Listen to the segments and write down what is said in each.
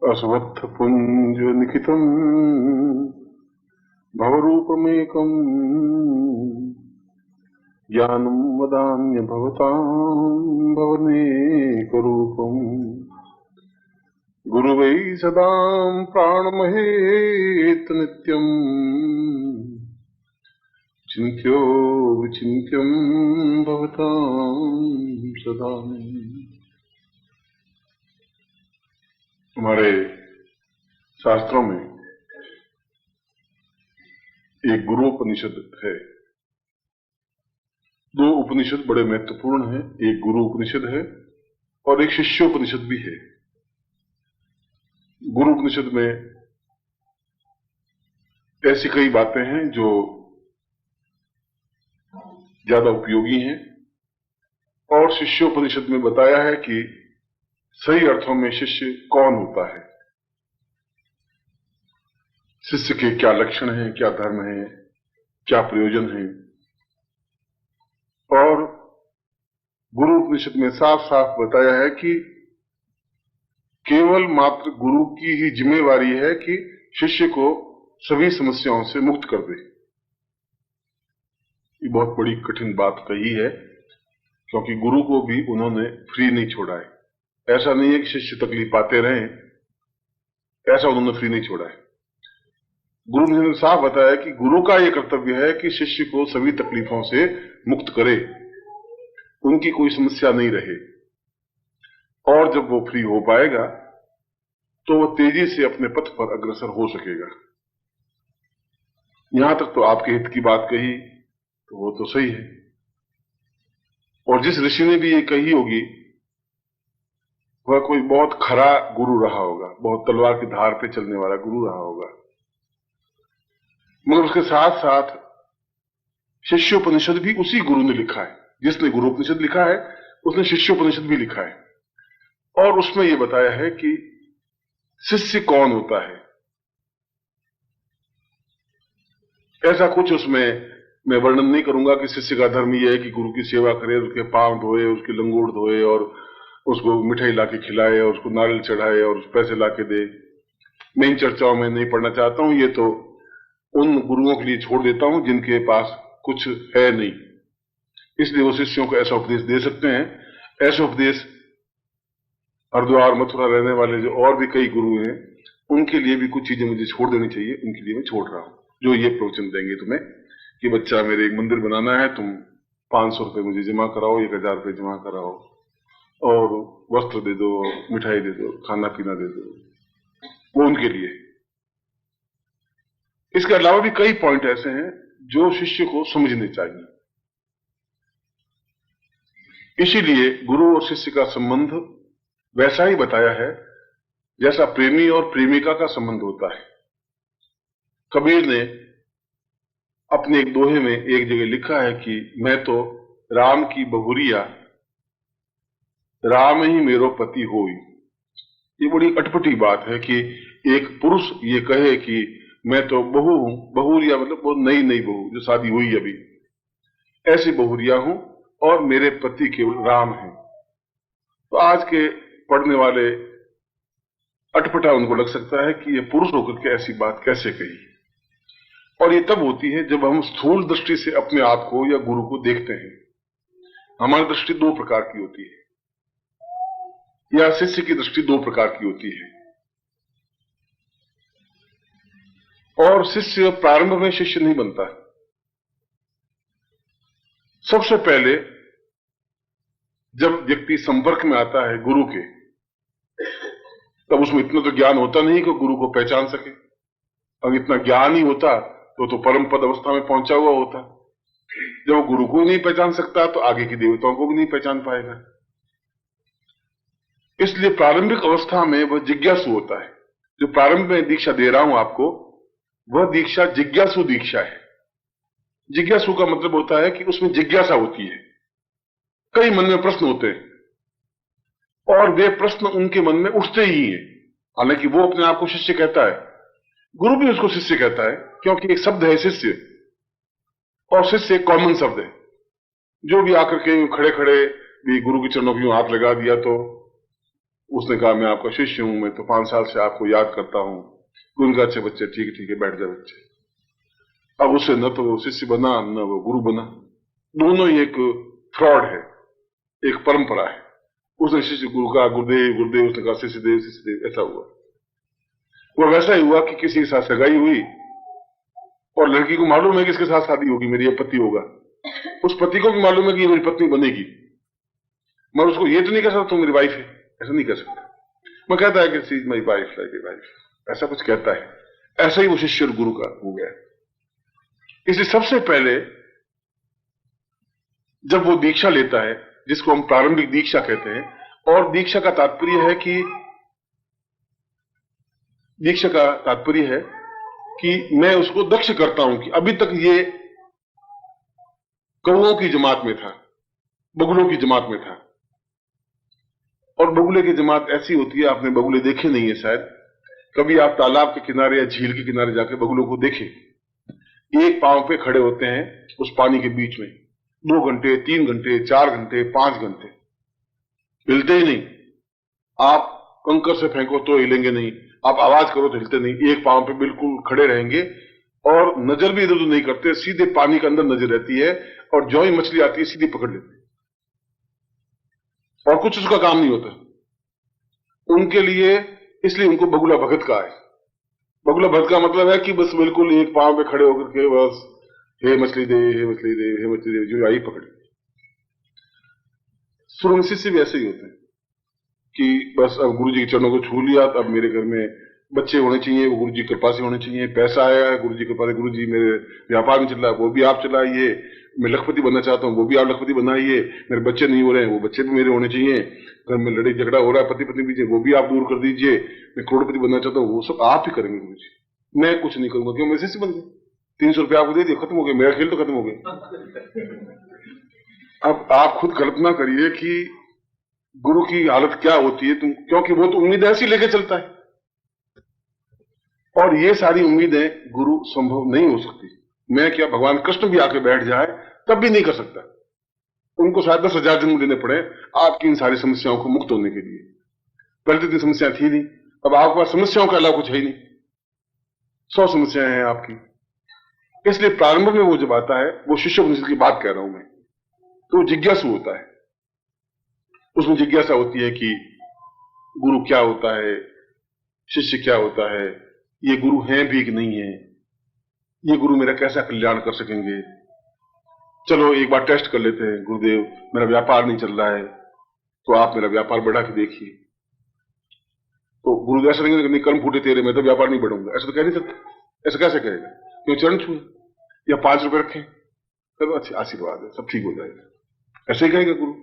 अस्वत्थपुञ्ज निखितम् भवरूपमेकम् ज्ञानं वदान्य भवतां भवनेकरूपम् गुरुवै सदां प्राणमहेत नित्यम् चिन्त्यो विचिन्त्यं भवतां सदा। हमारे शास्त्रों में एक गुरु उपनिषद है। दो उपनिषद बड़े महत्वपूर्ण हैं, एक गुरु उपनिषद है और एक शिष्योपनिषद भी है। गुरु उपनिषद में ऐसी कई बातें हैं जो ज्यादा उपयोगी हैं और शिष्योपनिषद में बताया है कि सही अर्थों में शिष्य कौन होता है, शिष्य के क्या लक्षण हैं, क्या धर्म है, क्या प्रयोजन है। और गुरु उपनिषद में साफ साफ बताया है कि केवल मात्र गुरु की ही जिम्मेवारी है कि शिष्य को सभी समस्याओं से मुक्त कर दे। ये बहुत बड़ी कठिन बात कही है, क्योंकि गुरु को भी उन्होंने फ्री नहीं छोड़ा है। ऐसा नहीं है कि शिष्य तकलीफ पाते रहें, ऐसा उन्होंने फ्री नहीं छोड़ा है। गुरु ने साफ बताया कि गुरु का यह कर्तव्य है कि शिष्य को सभी तकलीफों से मुक्त करे, उनकी कोई समस्या नहीं रहे। और जब वो फ्री हो पाएगा तो वो तेजी से अपने पथ पर अग्रसर हो सकेगा। यहां तक तो आपके हित की बात कही तो वो तो सही है, और जिस ऋषि ने भी ये कही होगी वह कोई बहुत खरा गुरु रहा होगा, बहुत तलवार की धार पे चलने वाला गुरु रहा होगा। मगर उसके साथ साथ शिष्योपनिषद भी उसी गुरु ने लिखा है। जिसने गुरु उपनिषद लिखा है उसने शिष्योपनिषद भी लिखा है, और उसमें यह बताया है कि शिष्य कौन होता है। ऐसा कुछ उसमें मैं वर्णन नहीं करूंगा कि शिष्य का धर्म यह है कि गुरु की सेवा करे, उसके पांव धोए, उसकी लंगोट धोए और उसको मिठाई लाके खिलाए और उसको नारियल चढ़ाए और पैसे लाके दे। मैं इन चर्चाओं में नहीं पढ़ना चाहता हूं, ये तो उन गुरुओं के लिए छोड़ देता हूं जिनके पास कुछ है नहीं, इसलिए वो शिष्यों को ऐसा उपदेश दे सकते हैं। ऐसा उपदेश हरिद्वार मथुरा रहने वाले जो और भी कई गुरु हैं उनके लिए भी कुछ चीजें मुझे छोड़ देनी चाहिए, उनके लिए मैं छोड़ रहा हूं। जो ये प्रवचन देंगे तुम्हें कि बच्चा मेरे एक मंदिर बनाना है, तुम 500 रुपए मुझे जमा कराओ, 1000 रुपए जमा कराओ और वस्त्र दे दो, मिठाई दे दो, खाना पीना दे दो, वो उनके लिए। इसके अलावा भी कई पॉइंट ऐसे हैं जो शिष्य को समझने चाहिए। इसीलिए गुरु और शिष्य का संबंध वैसा ही बताया है जैसा प्रेमी और प्रेमिका का संबंध होता है। कबीर ने अपने एक दोहे में एक जगह लिखा है कि मैं तो राम की बहुरिया, राम ही मेरो पति होई। ये बड़ी अटपटी बात है कि एक पुरुष ये कहे कि मैं तो बहू हूं, बहुरिया मतलब वो नई नई बहू जो शादी हुई अभी, ऐसी बहुरिया हूं और मेरे पति केवल राम हैं। तो आज के पढ़ने वाले अटपटा उनको लग सकता है कि ये पुरुष होकर के ऐसी बात कैसे कही। और ये तब होती है जब हम स्थूल दृष्टि से अपने आप को या गुरु को देखते हैं। हमारी दृष्टि दो प्रकार की होती है, या शिष्य की दृष्टि दो प्रकार की होती है। और शिष्य प्रारंभ में शिष्य नहीं बनता। सबसे पहले जब व्यक्ति संपर्क में आता है गुरु के, तब उसमें इतना तो ज्ञान होता नहीं कि गुरु को पहचान सके। अब इतना ज्ञान ही होता तो परम पद अवस्था में पहुंचा हुआ होता। जब वो गुरु को ही नहीं पहचान सकता तो आगे की देवताओं को भी नहीं पहचान पाएगा। इसलिए प्रारंभिक अवस्था में वह जिज्ञासु होता है। जो प्रारंभ में दीक्षा दे रहा हूं आपको, वह दीक्षा जिज्ञासु दीक्षा है। जिज्ञासु का मतलब होता है कि उसमें जिज्ञासा होती है, कई मन में प्रश्न होते हैं और वे प्रश्न उनके मन में उठते ही हैं। हालांकि वो अपने आप को शिष्य कहता है, गुरु भी उसको शिष्य कहता है, क्योंकि एक शब्द है शिष्य, और शिष्य एक कॉमन शब्द है। जो भी आकर के खड़े खड़े भी गुरु के चरणों की हाथ लगा दिया तो उसने कहा मैं आपका शिष्य हूं, मैं तो 5 साल से आपको याद करता हूं। गुरु का अच्छे बच्चे, ठीक है, बैठ जाए बच्चे। अब उसे न तो वो शिष्य बना न वो गुरु बना, दोनों ही एक फ्रॉड है, एक परंपरा है। उसने शिष्य गुरु का गुरुदेव गुरुदेव, उसने कहा शिष्य देव, ऐसा हुआ। वो वैसा ही हुआ कि किसी के साथ सगाई हुई और लड़की को मालूम है कि इसके साथ शादी होगी, मेरी ये पति होगा। उस पति को भी मालूम है कि ये मेरी पत्नी बनेगी, मगर उसको ये तो नहीं कह सकता तुम मेरी वाइफ है, ऐसा नहीं कह सकता। मैं कहता है कि she is my wife, like a wife, ऐसा कुछ कहता है। ऐसा ही वो शिष्य और गुरु का हो गया। इसलिए सबसे पहले जब वो दीक्षा लेता है, जिसको हम प्रारंभिक दीक्षा कहते हैं, और दीक्षा का तात्पर्य है कि मैं उसको दक्ष करता हूं कि अभी तक ये कौओं की जमात में था, बगुलों की जमात में था। और बगुले की जमात ऐसी होती है, आपने बगुले देखे नहीं है शायद, कभी आप तालाब के किनारे या झील के किनारे जाके बगुलों को देखें, एक पांव पे खड़े होते हैं उस पानी के बीच में 2 घंटे, 3 घंटे, 4 घंटे, 5 घंटे, हिलते ही नहीं। आप कंकर से फेंको तो हिलेंगे नहीं, आप आवाज करो तो हिलते नहीं, एक पांव पे बिल्कुल खड़े रहेंगे और नजर भी इधर उधर नहीं करते, सीधे पानी के अंदर नजर रहती है, और जो ही मछली आती है सीधी पकड़ लेते हैं और कुछ उसका काम नहीं होता उनके लिए। इसलिए उनको बगुला भगत कहा है। बगुला भगत का मतलब है कि बस बिल्कुल एक पांव पे खड़े होकर के बस हे मछली दे, हे मछली दे, हे मछली दे, जो आई पकड़े। सुरंग शिष्य भी ऐसे ही होते हैं कि बस अब गुरु जी के चरणों को छू लिया, अब मेरे घर में बच्चे होने चाहिए, वो गुरु जी की कृपा से होने चाहिए, पैसा आया है गुरु जी की कृपा से, गुरु जी मेरे व्यापार में चल रहा है वो भी आप चलाइए, मैं लखपति बनना चाहता हूं वो भी आप लखपति बनाइए, मेरे बच्चे नहीं हो रहे हैं वो बच्चे भी मेरे होने चाहिए, घर में लड़ाई झगड़ा हो रहा है पति पत्नी बीच वो भी आप दूर कर दीजिए, मैं करोड़पति बनना चाहता हूँ, वो सब आप ही करेंगे गुरु जी, मैं कुछ नहीं करूंगा। क्यों? मैं शिष्य बन गया, 300 रुपया आपको दे दिया, खत्म हो गया, मेरा खेल तो खत्म हो गया। अब आप खुद कल्पना करिए कि गुरु की हालत क्या होती है, क्योंकि वो तो उम्मीद ऐसी लेके चलता है, और ये सारी उम्मीदें गुरु संभव नहीं हो सकती। मैं क्या, भगवान कृष्ण भी आके बैठ जाए तब भी नहीं कर सकता, उनको शायद 10,000 जन्म देने पड़े आपकी इन सारी समस्याओं को मुक्त होने के लिए। पहले तो इतनी समस्या थी नहीं, अब आपके पास समस्याओं के अलावा कुछ है ही नहीं, 100 समस्याएं हैं आपकी। इसलिए प्रारंभ में वो जब आता है, वो शिष्योपनिषद की बात कह रहा हूं मैं, तो जिज्ञासु होता है, उसमें जिज्ञासा होती है कि गुरु क्या होता है, शिष्य क्या होता है, ये गुरु हैं भी कि नहीं है, ये गुरु मेरा कैसा कल्याण कर सकेंगे। चलो एक बार टेस्ट कर लेते हैं, गुरुदेव मेरा व्यापार नहीं चल रहा है तो आप मेरा व्यापार बढ़ा के देखिए। तो गुरुदेव ऐसा नहीं, कर्म फूटे तेरे, मैं तो व्यापार नहीं बढ़ाऊंगा, ऐसा तो कह नहीं सकता। ऐसा कैसे कहेगा? क्यों? चरण छुए या 5 रुपए रखे, चलो अच्छी आशीर्वाद है, सब ठीक हो जाएगा, ऐसे ही कहेगा गुरु।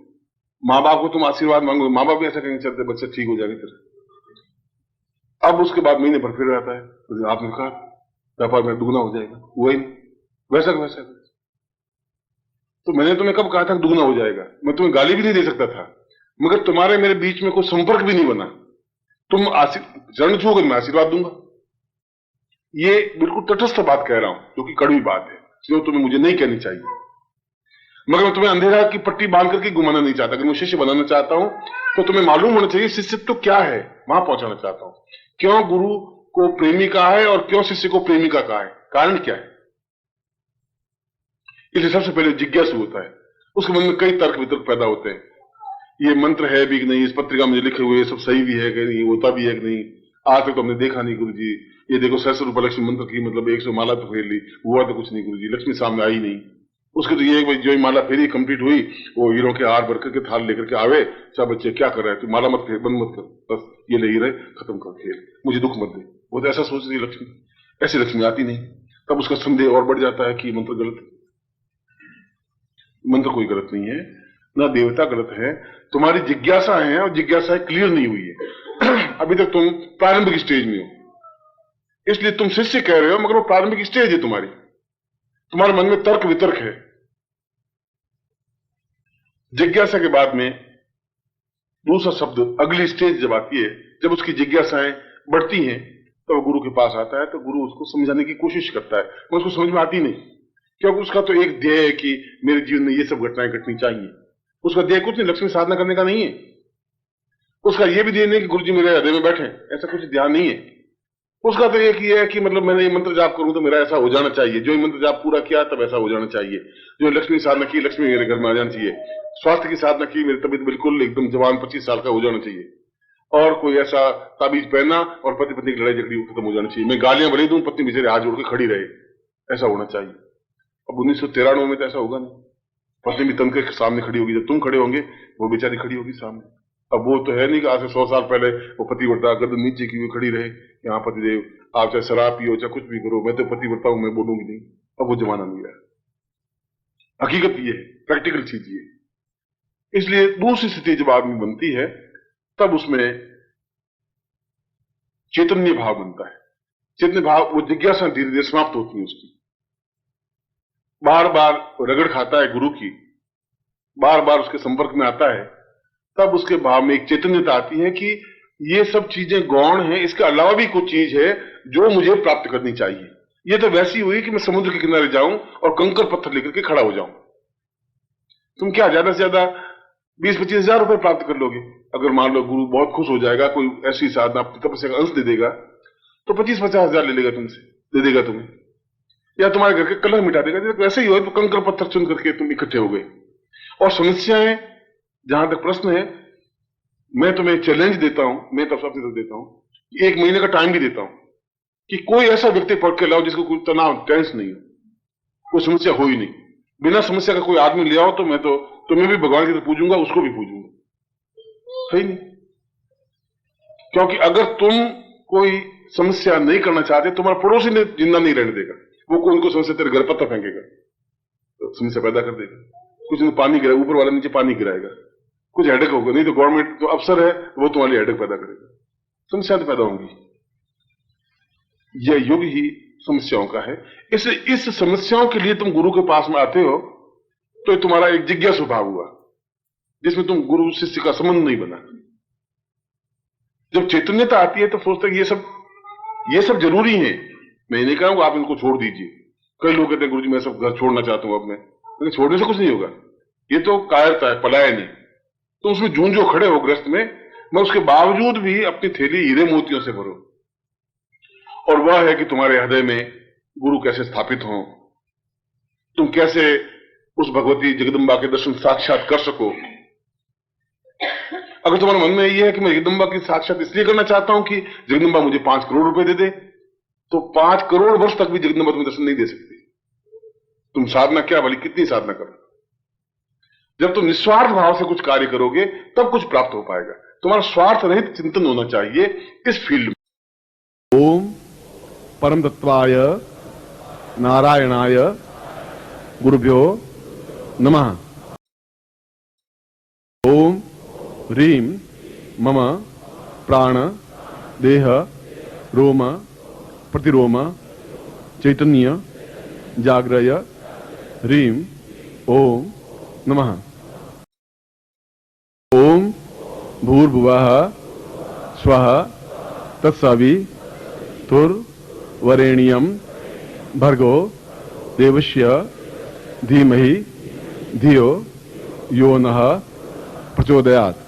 माँ बाप को तुम आशीर्वाद मांगो, माँ बाप भी ऐसा कहेंगे, चलते बच्चे ठीक हो जाएंगे तेरे। अब उसके बाद महीने भर फिर आता है, तो आपने कहा व्यापार में दुगना हो जाएगा, वही वैसा वैसा। तो मैंने तुम्हें कब कहा था दुगना हो जाएगा? मैं तुम्हें गाली भी नहीं दे सकता था, मगर तुम्हारे मेरे बीच में कोई संपर्क भी नहीं बना। तुम चरण छूओगे, मैं आशीर्वाद दूंगा। ये बिल्कुल तटस्थ बात कह रहा हूं, जो कि कड़वी बात है, जो तुम्हें मुझे नहीं कहनी चाहिए, मगर मैं तुम्हें अंधेरा की पट्टी बांध करके घुमाना नहीं चाहता। अगर मैं शिष्य बनाना चाहता हूं तो तुम्हें मालूम होना चाहिए शिष्यत्व क्या है, वहां पहुंचाना चाहता हूं। क्यों गुरु को प्रेमी कहा है और क्यों शिष्य को प्रेमिका कहा है, कारण क्या है? इसलिए सबसे पहले जिज्ञासु होता है, उसके मन में कई तर्क वितर्क पैदा होते हैं, ये मंत्र है भी कि नहीं, इस पत्रिका में लिखे हुए सब सही भी है कि नहीं, होता भी है कि नहीं, आज तक तो हमने देखा नहीं गुरु जी, ये देखो 600 रुपये लक्ष्मी मंत्र की, मतलब 100 माला तो फेर ली, हुआ तो कुछ नहीं गुरु जी, लक्ष्मी सामने आई नहीं। उसके तो ये जो माला फेरी कंप्लीट हुई, वो हीरो के हार भर करके थाल लेकर के आवे, अच्छा बच्चे क्या कर रहा है, तू माला मत फेर, बंद मत कर, बस ये ले हीरे खत्म कर खेल, मुझे दुख मत दे। वो तो ऐसा सोच रही लक्ष्मी, ऐसी लक्ष्मी आती नहीं। तब उसका संदेह और बढ़ जाता है कि मंत्र गलत है। मंत्र कोई गलत नहीं है, ना देवता गलत है, तुम्हारी जिज्ञासा है और जिज्ञासा क्लियर नहीं हुई है। अभी तक तुम प्रारंभिक स्टेज में हो, इसलिए तुम शिष्य कह रहे हो, मगर वो प्रारंभिक स्टेज है तुम्हारी, तुम्हारे मन में तर्क वितर्क है। जिज्ञासा के बाद में दूसरा शब्द अगली स्टेज जब आती है, जब उसकी जिज्ञासाएं बढ़ती हैं, तो गुरु के पास आता है, तो गुरु उसको समझाने की कोशिश करता है, मगर उसको समझ में आती नहीं, क्योंकि उसका तो एक ध्येय है कि मेरे जीवन में ये सब घटनाएं घटनी चाहिए। उसका ध्येय कुछ नहीं, लक्ष्मी साधना करने का नहीं है, उसका ये भी ध्यान नहीं कि गुरुजी मेरे हृदय में बैठे, ऐसा कुछ ध्यान नहीं है। उसका तो एक ही है कि मतलब मैंने ये मंत्र जाप करूं तो मेरा ऐसा हो जाना चाहिए, जो ये मंत्र जाप पूरा किया तब ऐसा हो जाना चाहिए, जो लक्ष्मी साधना की लक्ष्मी मेरे घर में आ जानी चाहिए, स्वास्थ्य की साधना की मेरी तबीयत बिल्कुल एकदम जवान 25 साल का हो जाना चाहिए, और कोई ऐसा ताबीज पहनना और पति पत्नी की लड़ाई झगड़ी खत्म हो जानी चाहिए, मैं गालियां भले दूं पत्नी बेचारे हाथ जोड़ के खड़ी रहे, ऐसा होना चाहिए। अब 1993 में तो ऐसा होगा नहीं, पत्नी भी तन के सामने खड़ी होगी, जब तुम खड़े होंगे वो बेचारी खड़ी होगी सामने। अब वो तो है नहीं कि आज से 100 साल पहले वो पतिव्रता गर्दन नीचे की हुई खड़ी रहे, यहाँ पतिदेव आप चाहे शराब पियो चाहे कुछ भी करो, मैं तो पतिव्रता हूं, मैं बोलूंगी नहीं। अब वो जमाना नहीं रहा, हकीकत ये है, प्रैक्टिकल चीज ये। इसलिए दूसरी स्थिति जब आदमी बनती है तब उसमें चैतन्य भाव बनता है। चैतन्य भाव, वो जिज्ञासा धीरे धीरे समाप्त होती है उसकी, बार बार रगड़ खाता है गुरु की, बार बार उसके संपर्क में आता है, तब उसके भाव में एक चैतन्यता आती है कि ये सब चीजें गौण हैं, इसके अलावा भी कुछ चीज है जो मुझे प्राप्त करनी चाहिए। ये तो वैसी हुई कि मैं समुद्र के किनारे जाऊं और कंकर पत्थर लेकर के खड़ा हो जाऊं। तुम क्या ज्यादा से ज्यादा 20-25 हजार रुपए प्राप्त कर लोगे? अगर मान लो गुरु बहुत खुश हो जाएगा, कोई ऐसी साधना तपस्या का अंश दे देगा तो 25-50 हजार ले लेगा तुमसे, दे देगा तुम्हें, या तुम्हारे घर के कलह मिटा देगा। तो ऐसे ही हो तो कंकर पत्थर चुन करके तुम इकट्ठे हो गए। और समस्याएं, जहां तक प्रश्न है, मैं तुम्हें चैलेंज देता हूं, मैं तब सबसे देता हूं, 1 महीने का टाइम भी देता हूं कि कोई ऐसा व्यक्ति पढ़ के लाओ जिसको कोई तनाव टेंस नहीं हो, कोई समस्या हो ही नहीं, बिना समस्या का कोई आदमी ले आओ तो मैं तो तुम्हें भी भगवान की तरह पूजूंगा, उसको भी पूजूंगा, सही नहीं? क्योंकि अगर तुम कोई समस्या नहीं करना चाहते, तुम्हारा पड़ोसी ने जिंदा नहीं रहने देगा, वो कोई उनको समस्या तेरे घर पत्थर फेंकेगा तो समस्या पैदा कर देगा, कुछ नहीं पानी गिरा, ऊपर वाला नीचे पानी गिराएगा, कुछ हेडेक होगा, नहीं तो गवर्नमेंट जो अफसर है वो तुम्हारी हेडेक पैदा करेगा, समस्या तो पैदा होंगी। यह युग ही समस्याओं का है। इस समस्याओं के लिए तुम गुरु के पास में आते हो तो तुम्हारा एक जिज्ञासु भाव हुआ, जिसमें तुम गुरु शिष्य का संबंध नहीं बना। जब चैतन्यता आती है तो सोचते हैं ये सब जरूरी है। मैं नहीं कहूंगा आप इनको छोड़ दीजिए, कई लोग कहते हैं गुरुजी मैं सब घर छोड़ना चाहता हूं, अब मैं, लेकिन छोड़ने से कुछ नहीं होगा, ये तो कायरता है, पलायन है। तो उसमें जूझो खड़े हो ग्रस्त में, मैं उसके बावजूद भी अपनी थैली हीरे मोतियों से भरो, और वह है कि तुम्हारे हृदय में गुरु कैसे स्थापित हो, तुम कैसे उस भगवती जगदम्बा के दर्शन साक्षात कर सको। अगर तुम्हारे मन में यह है कि मैं जगदम्बा की साक्षात इसलिए करना चाहता हूं कि जगदम्बा मुझे 5 करोड़ रुपए दे दे, तो 5 करोड़ वर्ष तक भी जगदम्बा तुम्हें दर्शन नहीं दे सकती। तुम साधना क्या भली कितनी साधना करो, जब तुम निस्वार्थ भाव से कुछ कार्य करोगे तब कुछ प्राप्त हो पाएगा। तुम्हारा स्वार्थ रहित चिंतन होना चाहिए इस फील्ड में। ओम परम तत्वाय नारायणाय गुरुभ्यो नमः। ओम ह्रीं मम प्राण देह रोम प्रतिरोम चैतन्य जाग्रय ह्रीं ओम नमः। ओम भूर्भुवः स्वः तत्सवितुर्वरेण्यं भर्गो देवस्य धीमहि धियो यो नः प्रचोदयात्।